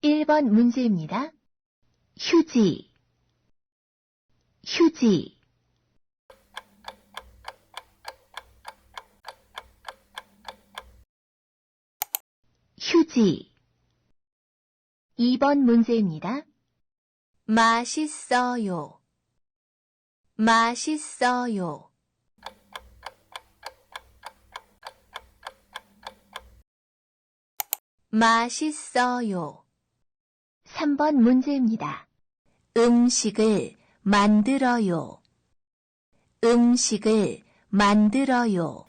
1번 문제입니다. 휴지, 휴지. 휴지. 2번 문제입니다. 맛있어요, 맛있어요. 맛있어요. 3번 문제입니다. 음식을 만들어요, 음식을 만들어요.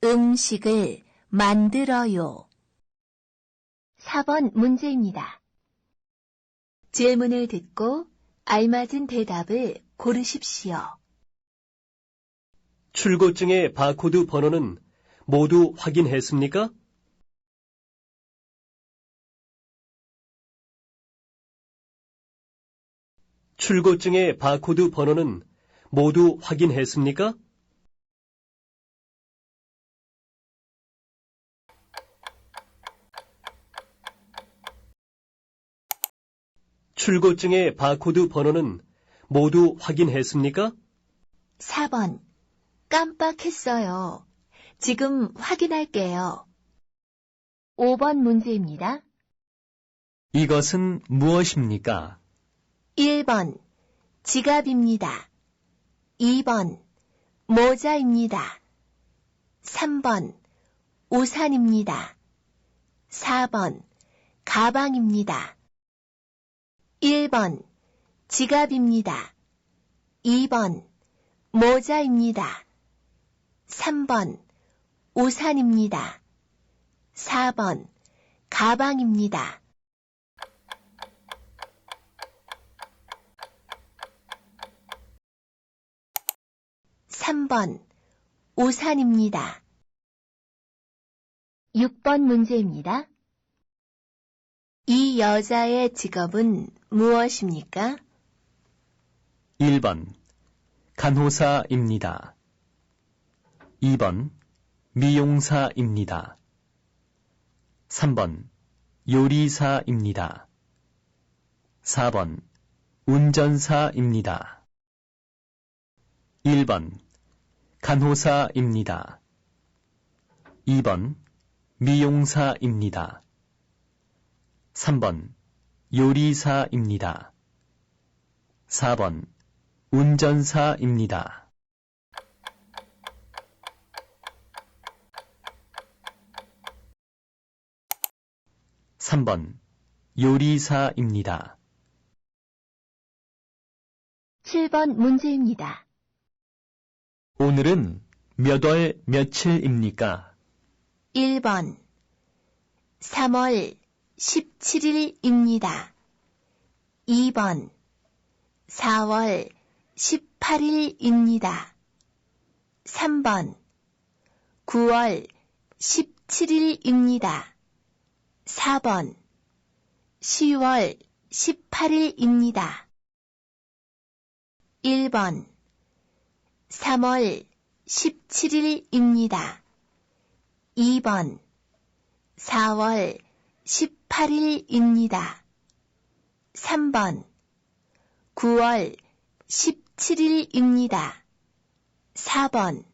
음식을 만들어요. 4번 문제입니다. 질문을 듣고 알맞은 대답을 고르십시오. 출고증의 바코드 번호는 모두 확인했습니까? 출고증의 바코드 번호는 모두 확인했습니까? 출고증의 바코드 번호는 모두 확인했습니까? 4번. 깜빡했어요. 지금 확인할게요. 5번 문제입니다. 이것은 무엇입니까? 1번. 지갑입니다. 2번. 모자입니다. 3번. 우산입니다. 4번. 가방입니다. 1번. 지갑입니다. 2번. 모자입니다. 3번. 우산입니다. 4번. 가방입니다. 3번. 우산입니다. 6번 문제입니다. 이 여자의 직업은 무엇입니까? 1번 간호사입니다. 2번 미용사입니다. 3번 요리사입니다. 4번 운전사입니다. 1번 간호사입니다. 2번 미용사입니다. 3번 요리사입니다. 4번 운전사입니다. 3번 요리사입니다. 7번 문제입니다. 오늘은 몇 월 며칠입니까? 1번 3월 17일입니다. 2번 4월 18일입니다. 3번 9월 17일입니다. 4번 10월 18일입니다. 1번 3월 17일입니다. 2번 4월 18일입니다. 3번 9월 17일입니다. 4번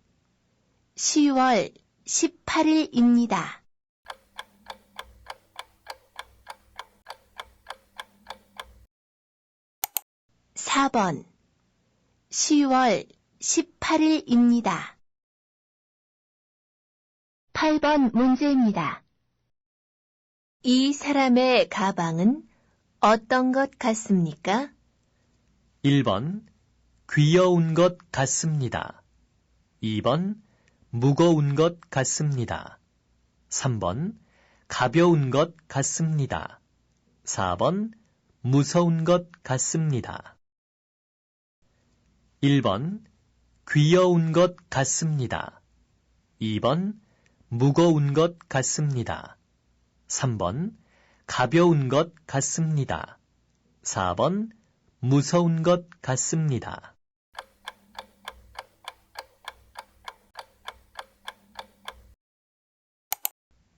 10월 18일입니다. 4번 10월 18일입니다. 8번 문제입니다. 이 사람의 가방은 어떤 것 같습니까? 1번 귀여운 것 같습니다. 2번 무거운 것 같습니다. 3번 가벼운 것 같습니다. 4번 무서운 것 같습니다. 1번 귀여운 것 같습니다. 2번 무거운 것 같습니다. 3번 가벼운 것 같습니다. 4번 무서운 것 같습니다.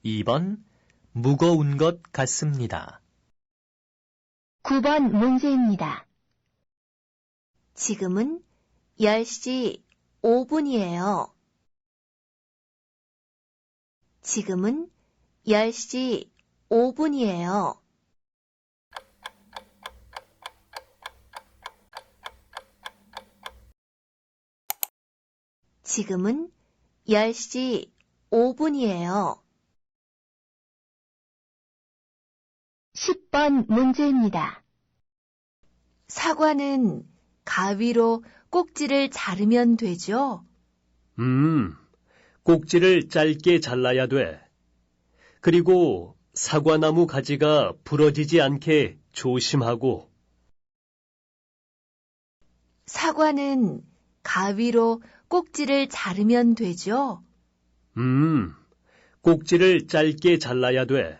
2번 무거운 것 같습니다. 9번 문제입니다. 지금은 10시 5분이에요. 지금은 10시 5분이에요. 지금은 10시 5분이에요. 10번 문제입니다. 사과는 가위로 꼭지를 자르면 되죠? 꼭지를 짧게 잘라야 돼. 그리고 사과나무 가지가 부러지지 않게 조심하고. 사과는 가위로 꼭지를 자르면 되죠? 꼭지를 짧게 잘라야 돼.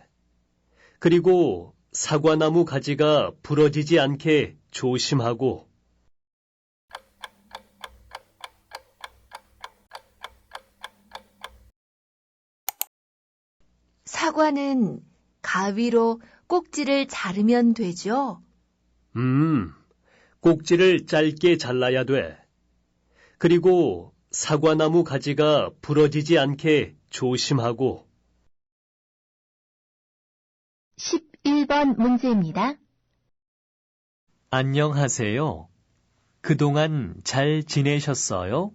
그리고 사과나무 가지가 부러지지 않게 조심하고. 사과는 가위로 꼭지를 자르면 되죠? 꼭지를 짧게 잘라야 돼. 그리고 사과나무 가지가 부러지지 않게 조심하고. 11번 문제입니다. 안녕하세요. 그동안 잘 지내셨어요?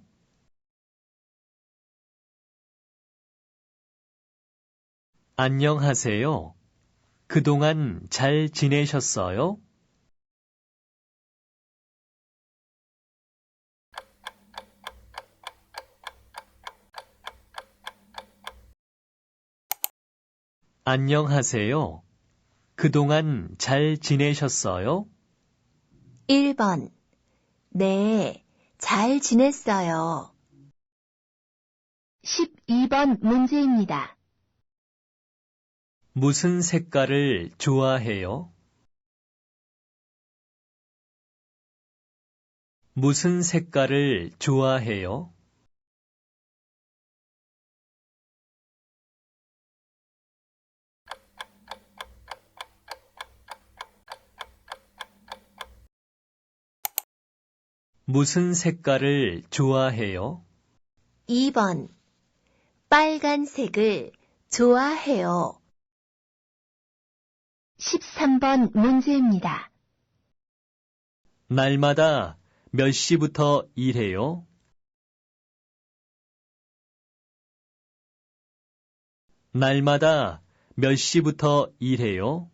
안녕하세요. 그동안 잘 지내셨어요? 안녕하세요. 그동안 잘 지내셨어요? 1번. 네, 잘 지냈어요. 12번 문제입니다. 무슨 색깔을 좋아해요? 무슨 색깔을 좋아해요? 무슨 색깔을 좋아해요? 2번. 빨간색을 좋아해요. 13번 문제입니다. 날마다 몇 시부터 일해요? 날마다 몇 시부터 일해요?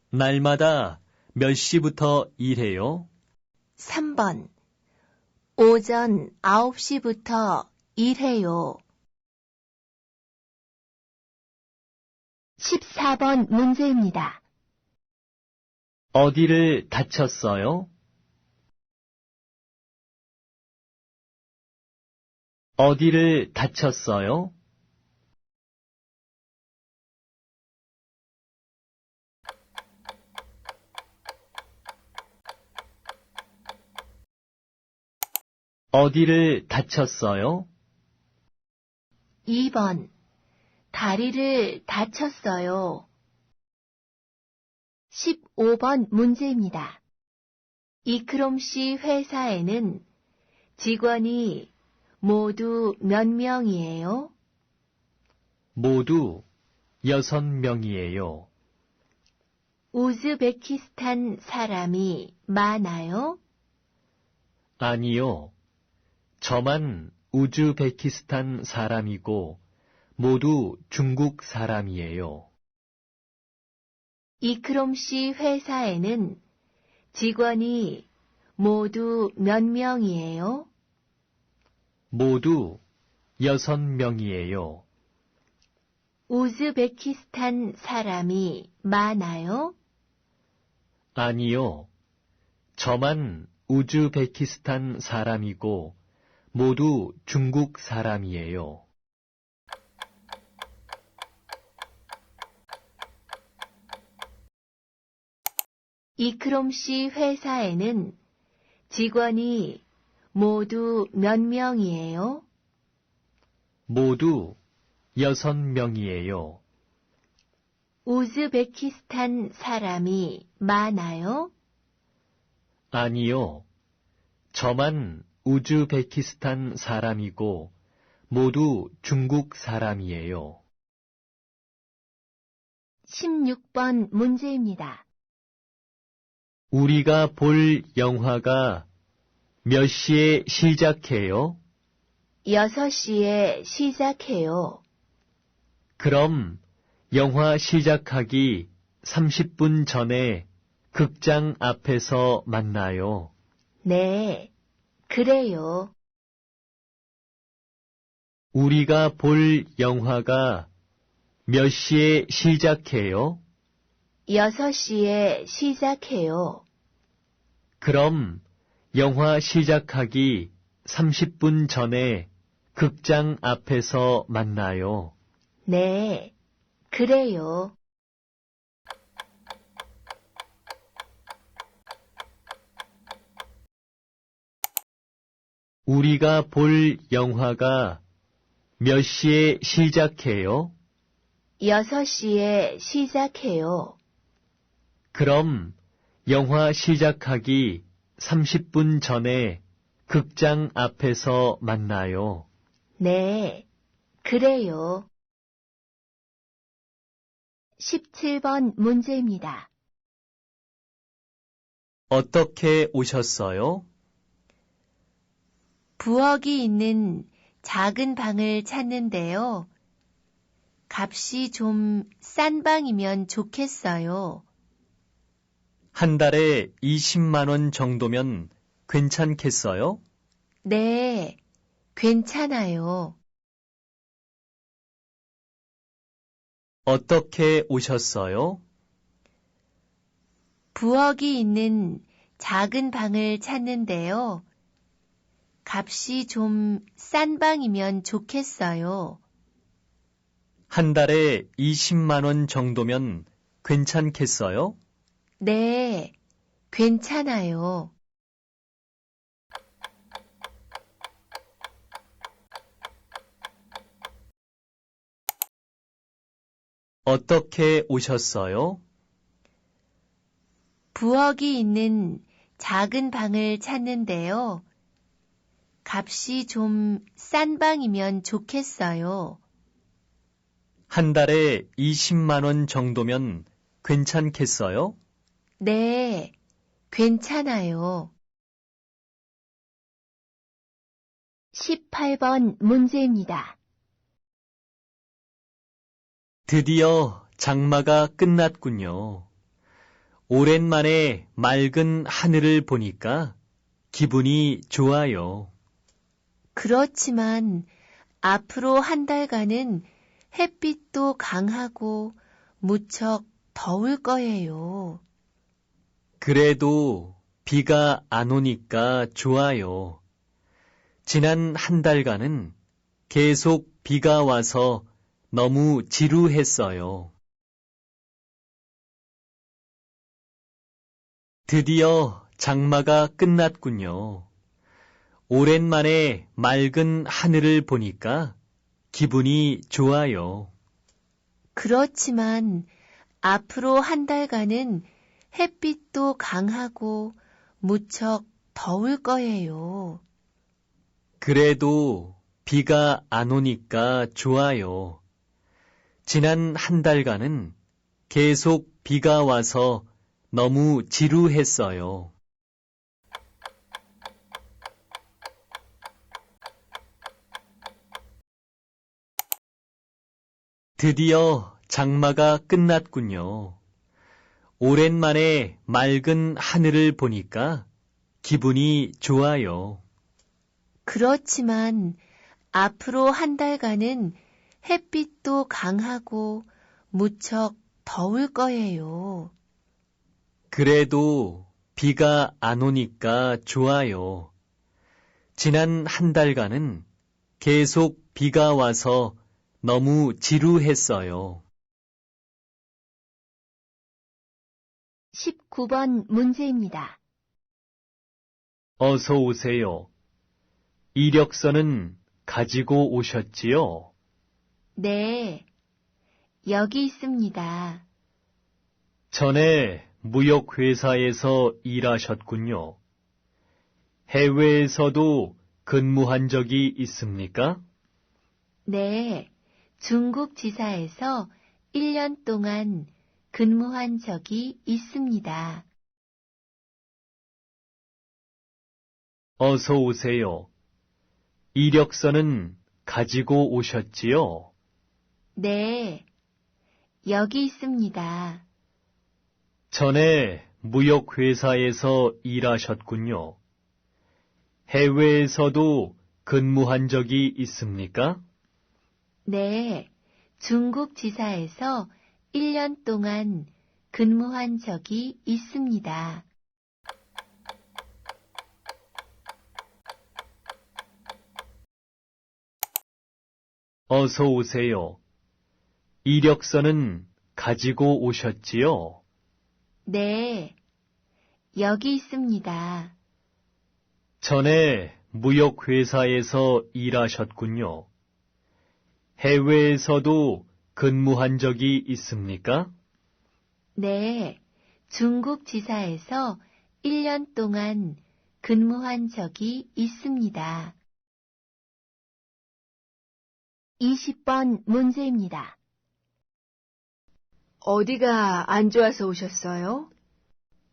날마다 몇 시부터 일해요? 3번. 오전 9시부터 일해요. 14번 문제입니다. 어디를 다쳤어요? 어디를 다쳤어요? 어디를 다쳤어요? 2번. 다리를 다쳤어요. 15번 문제입니다. 이크롬 씨 회사에는 직원이 모두 몇 명이에요? 모두 6명이에요. 우즈베키스탄 사람이 많아요? 아니요. 저만 우즈베키스탄 사람이고 모두 중국 사람이에요. 이크롬 씨 회사에는 직원이 모두 몇 명이에요? 모두 6명이에요. 우즈베키스탄 사람이 많아요? 아니요. 저만 우즈베키스탄 사람이고 모두 중국 사람이에요. 이크롬 씨 회사에는 직원이 모두 몇 명이에요? 모두 6명이에요. 우즈베키스탄 사람이 많아요? 아니요. 저만 우즈베키스탄 사람이고 모두 중국 사람이에요. 16번 문제입니다. 우리가 볼 영화가 몇 시에 시작해요? 6시에 시작해요. 그럼 영화 시작하기 30분 전에 극장 앞에서 만나요. 네, 그래요. 우리가 볼 영화가 몇 시에 시작해요? 6시에 시작해요. 그럼 영화 시작하기 30분 전에 극장 앞에서 만나요. 네, 그래요. 우리가 볼 영화가 몇 시에 시작해요? 6시에 시작해요. 그럼 영화 시작하기 30분 전에 극장 앞에서 만나요. 네, 그래요. 17번 문제입니다. 어떻게 오셨어요? 부엌이 있는 작은 방을 찾는데요. 값이 좀 싼 방이면 좋겠어요. 한 달에 20만 원 정도면 괜찮겠어요? 네, 괜찮아요. 어떻게 오셨어요? 부엌이 있는 작은 방을 찾는데요. 값이 좀 싼 방이면 좋겠어요. 한 달에 20만 원 정도면 괜찮겠어요? 네, 괜찮아요. 어떻게 오셨어요? 부엌이 있는 작은 방을 찾는데요. 값이 좀 싼 방이면 좋겠어요. 한 달에 20만 원 정도면 괜찮겠어요? 네, 괜찮아요. 18번 문제입니다. 드디어 장마가 끝났군요. 오랜만에 맑은 하늘을 보니까 기분이 좋아요. 그렇지만 앞으로 한 달간은 햇빛도 강하고 무척 더울 거예요. 그래도 비가 안 오니까 좋아요. 지난 한 달간은 계속 비가 와서 너무 지루했어요. 드디어 장마가 끝났군요. 오랜만에 맑은 하늘을 보니까 기분이 좋아요. 그렇지만 앞으로 한 달간은 햇빛도 강하고 무척 더울 거예요. 그래도 비가 안 오니까 좋아요. 지난 한 달간은 계속 비가 와서 너무 지루했어요. 드디어 장마가 끝났군요. 오랜만에 맑은 하늘을 보니까 기분이 좋아요. 그렇지만 앞으로 한 달간은 햇빛도 강하고 무척 더울 거예요. 그래도 비가 안 오니까 좋아요. 지난 한 달간은 계속 비가 와서 너무 지루했어요. 19번 문제입니다. 어서 오세요. 이력서는 가지고 오셨지요? 네, 여기 있습니다. 전에 무역회사에서 일하셨군요. 해외에서도 근무한 적이 있습니까? 네, 중국 지사에서 1년 동안 근무한 적이 있습니다. 어서 오세요. 이력서는 가지고 오셨지요? 네, 여기 있습니다. 전에 무역회사에서 일하셨군요. 해외에서도 근무한 적이 있습니까? 네, 중국 지사에서 1년 동안 근무한 적이 있습니다. 어서 오세요. 이력서는 가지고 오셨지요? 네, 여기 있습니다. 전에 무역회사에서 일하셨군요. 해외에서도 근무한 적이 있습니까? 네, 중국 지사에서 1년 동안 근무한 적이 있습니다. 20번 문제입니다. 어디가 안 좋아서 오셨어요?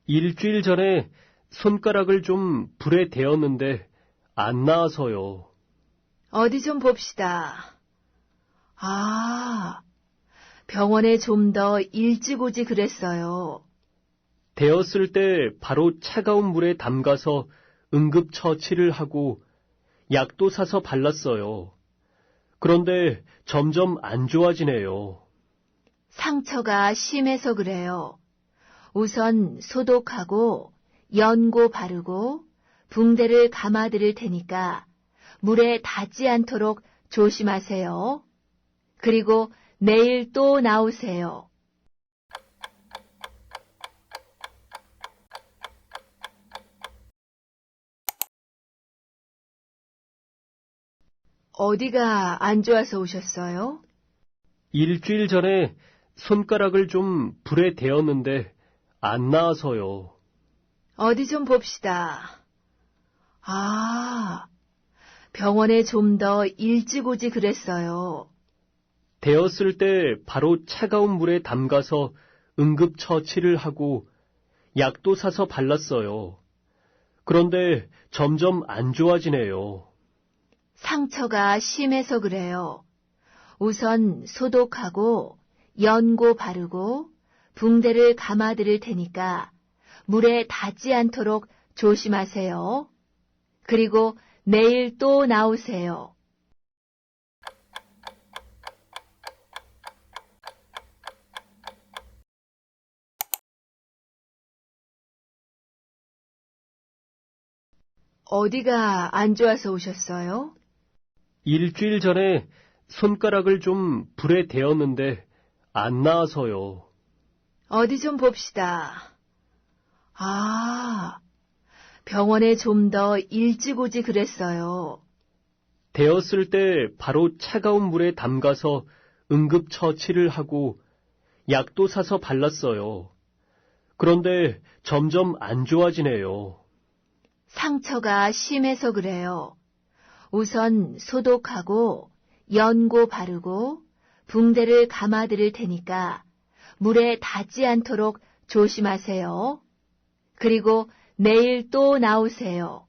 일주일 전에 손가락을 좀 불에 대었는데 안 나아서요. 어디 좀 봅시다. 아, 병원에 좀 더 일찍 오지 그랬어요. 대었을 때 바로 차가운 물에 담가서 응급처치를 하고 약도 사서 발랐어요. 그런데 점점 안 좋아지네요. 상처가 심해서 그래요. 우선 소독하고 연고 바르고 붕대를 감아드릴 테니까 물에 닿지 않도록 조심하세요. 그리고 내일 또 나오세요. 어디가 안 좋아서 오셨어요? 일주일 전에 손가락을 좀 불에 대었는데 안 나아서요. 어디 좀 봅시다. 아, 병원에 좀 더 일찍 오지 그랬어요. 대었을 때 바로 차가운 물에 담가서 응급처치를 하고 약도 사서 발랐어요. 그런데 점점 안 좋아지네요. 상처가 심해서 그래요. 우선 소독하고 연고 바르고 붕대를 감아드릴 테니까 물에 닿지 않도록 조심하세요. 그리고 내일 또 나오세요. 어디가 안 좋아서 오셨어요? 일주일 전에 손가락을 좀 불에 대었는데 안 나아서요. 어디 좀 봅시다. 아, 병원에 좀 더 일찍 오지 그랬어요. 대었을 때 바로 차가운 물에 담가서 응급처치를 하고 약도 사서 발랐어요. 그런데 점점 안 좋아지네요. 상처가 심해서 그래요. 우선 소독하고 연고 바르고 붕대를 감아드릴 테니까 물에 닿지 않도록 조심하세요. 그리고 내일 또 나오세요.